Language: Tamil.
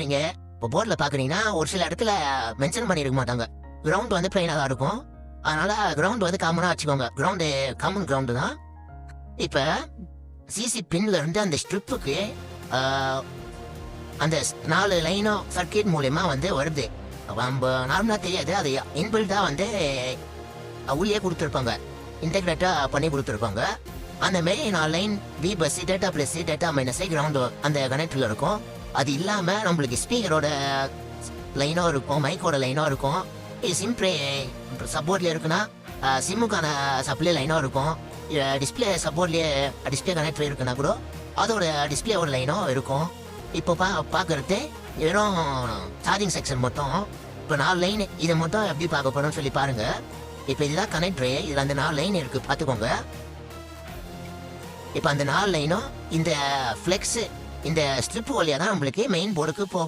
நீங்க இப்போ போர்டில் பார்க்குறீங்கன்னா ஒரு சில இடத்துல மென்ஷன் பண்ணியிருக்க மாட்டாங்க. கிரவுண்ட் வந்து பிளைனாக தான் இருக்கும். அதனால கிரவுண்ட் வந்து காமனாக வச்சுக்கோங்க. கிரவுண்டு காமன் கிரவுண்டு தான். இப்போ சிசி பின்ல இருந்து அந்த ஸ்ட்ரிப்புக்கு அந்த 4 லைனும் சர்க்கியூட் மூலயமா வந்து வருது. நம்ம நார்மலாக தெரியாது, அது இன்பில்டாக வந்து உள்ளே கொடுத்துருப்பாங்க, இன்டெகிரேட்டாக பண்ணி கொடுத்துருப்பாங்க. அந்த மாரி 4 line V bus data plus data minus ground அந்த கனெக்டரில் இருக்கும். அது இல்லாமல் நம்மளுக்கு ஸ்பீக்கரோட லைனோ இருக்கும், மைக்கோட லைனோ இருக்கும். இது சிம்ப்ளே சப்போர்ட்லேயே இருக்குன்னா சிம்முக்கான சப்ளை லைனோ இருக்கும். டிஸ்பிளே சப்போர்ட்லேயே டிஸ்பிளே கனெக்டர் இருக்குன்னா கூட அதோட டிஸ்பிளேவோட லைனோ இருக்கும். இப்போ பார்க்கறது வெறும் சார்ஜிங் செக்ஷன் மட்டும். இப்போ 4 லைன் இதை மட்டும் எப்படி பார்க்க போறோம்னு சொல்லி பாருங்க. இப்போ இதுதான் கனெக்டரு. இதில் அந்த 4 லைன் இருக்கு, பார்த்துக்கோங்க. இப்போ அந்த 4 லைனும் இந்த ஃப்ளெக்ஸ் இந்த ஸ்ட்ரிப் வழியாக தான் நம்மளுக்கு மெயின் போர்டுக்கு போகும்.